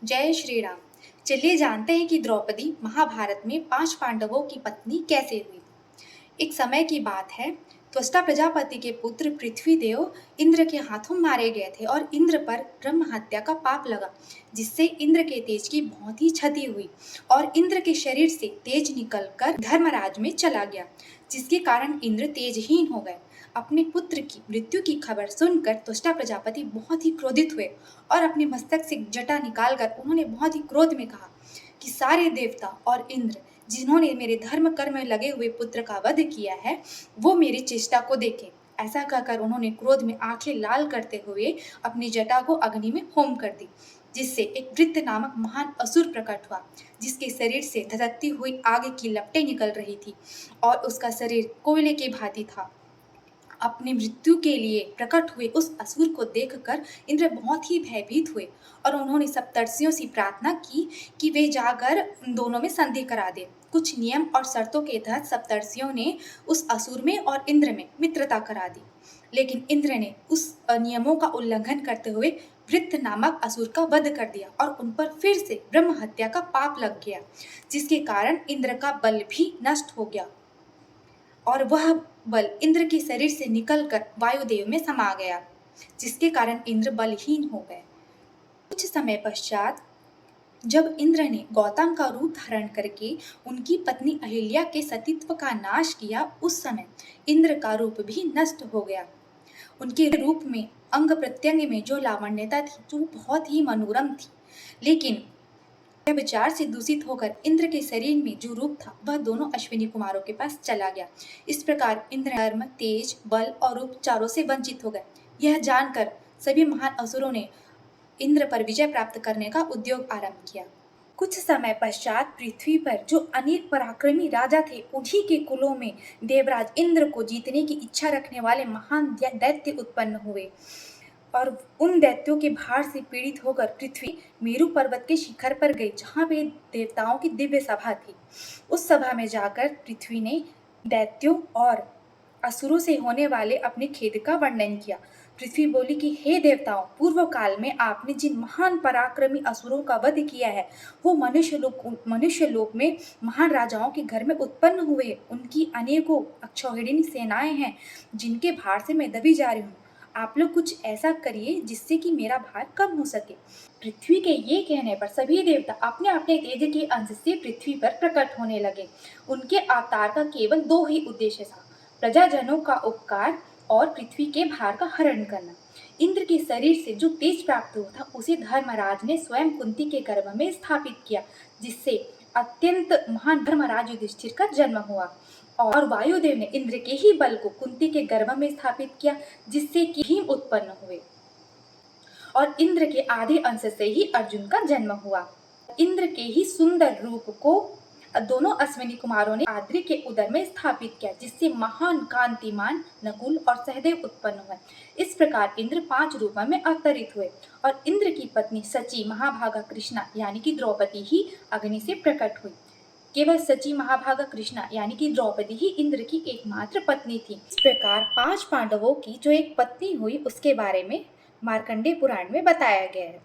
जय श्री राम। चलिए जानते हैं कि द्रौपदी महाभारत में 5 पांडवों की पत्नी कैसे हुई। एक समय की बात है, त्वष्टा प्रजापति के पुत्र पृथ्वी देव इंद्र के हाथों मारे गए थे और इंद्र पर ब्रह्म हत्या का पाप लगा, जिससे इंद्र के तेज की बहुत ही क्षति हुई और इंद्र के शरीर से तेज निकलकर धर्मराज में चला गया, जिसके कारण इंद्र तेजहीन हो गए। अपने पुत्र की मृत्यु की खबर सुनकर त्वष्टा प्रजापति बहुत ही क्रोधित हुए और अपने मस्तक से जटा निकालकर उन्होंने बहुत ही क्रोध में कहा कि सारे देवता और इंद्र जिन्होंने मेरे धर्म कर्म में लगे हुए पुत्र का वध किया है, वो मेरी चेष्टा को देखें। ऐसा कहकर उन्होंने क्रोध में आंखें लाल करते हुए अपनी जटा को अग्नि में होम कर दी, जिससे एक वृत्त नामक महान असुर प्रकट हुआ, जिसके शरीर से धधकती हुई आग की लपटें निकल रही थी और उसका शरीर कोयले की भांति था। अपनी मृत्यु के लिए प्रकट हुए उस असुर को देखकर इंद्र बहुत ही भयभीत हुए और उन्होंने सप्तर्षियों से प्रार्थना की कि वे जाकर उन दोनों में संधि करा दें। कुछ नियम और शर्तों के तहत सप्तर्षियों ने उस असुर में और इंद्र में मित्रता करा दी, लेकिन इंद्र ने उस नियमों का उल्लंघन करते हुए वृत्त नामक असुर का वध कर दिया और उन पर फिर से ब्रह्म हत्या का पाप लग गया, जिसके कारण इंद्र का बल भी नष्ट हो गया और वह बल इंद्र के शरीर से निकलकर वायुदेव में समा गया, जिसके कारण इंद्र बलहीन हो गए। कुछ समय पश्चात जब इंद्र ने गौतम का रूप धारण करके उनकी पत्नी अहिल्या के सतीत्व का नाश किया, उस समय इंद्र का रूप भी नष्ट हो गया। उनके रूप में अंग प्रत्यंग में जो लावण्यता थी, जो बहुत ही मनोरम थी, लेकिन विचार से दूषित होकर इंद्र के शरीर में जो रूप था वह दोनों अश्विनी कुमारों के पास चला गया। इस प्रकार इंद्र धर्म, तेज, बल और रूप चारों से वंचित हो गए। यह जानकर सभी महान असुरों ने इंद्र पर विजय प्राप्त करने का उद्योग आरंभ किया। कुछ समय पश्चात पृथ्वी पर जो अनेक पराक्रमी राजा थे, उन्हीं के कुलों में देवराज इंद्र को जीतने की इच्छा रखने वाले महान दैत्य उत्पन्न हुए और उन दैत्यों के भार से पीड़ित होकर पृथ्वी मेरु पर्वत के शिखर पर गई, जहाँ पे देवताओं की दिव्य सभा थी। उस सभा में जाकर पृथ्वी ने दैत्यों और असुरों से होने वाले अपने खेद का वर्णन किया। पृथ्वी बोली कि हे देवताओं, पूर्व काल में आपने जिन महान पराक्रमी असुरों का वध किया है, वो मनुष्य लोक में महान राजाओं के घर में उत्पन्न हुए। उनकी अनेकों अक्षौहिणी सेनाएं हैं, जिनके भार से मैं दबी जा रही हूँ। आप लोग कुछ ऐसा करिए जिससे कि मेरा भार कम हो सके। पृथ्वी के ये कहने पर सभी देवता अपने अपने तेज के अंश से पृथ्वी पर प्रकट होने लगे। उनके अवतार का केवल दो ही उद्देश्य था, प्रजाजनों का उपकार और पृथ्वी के भार का हरण करना। इंद्र के शरीर से जो तेज प्राप्त हुआ था, उसे धर्मराज ने स्वयं कुंती के गर्भ में स्थापित किया, जिससे अत्यंत महान धर्मराज युधिष्ठिर का जन्म हुआ। और वायुदेव ने इंद्र के ही बल को कुंती के गर्भ में स्थापित किया, जिससे कि भीम उत्पन्न हुए और इंद्र के आधे अंश से ही अर्जुन का जन्म हुआ। इंद्र के ही सुंदर रूप को दोनों अश्विनी कुमारों ने आद्रि के उदर में स्थापित किया, जिससे महान कांतिमान नकुल और सहदेव उत्पन्न हुए। इस प्रकार इंद्र 5 रूपों में अवतरित हुए और इंद्र की पत्नी सची महाभागा कृष्णा यानी कि द्रौपदी ही अग्नि से प्रकट हुई। केवल सची महाभागा कृष्णा यानी कि द्रौपदी ही इंद्र की एकमात्र पत्नी थी। इस प्रकार 5 पांडवों की जो एक पत्नी हुई, उसके बारे में मार्कंडेय पुराण में बताया गया है।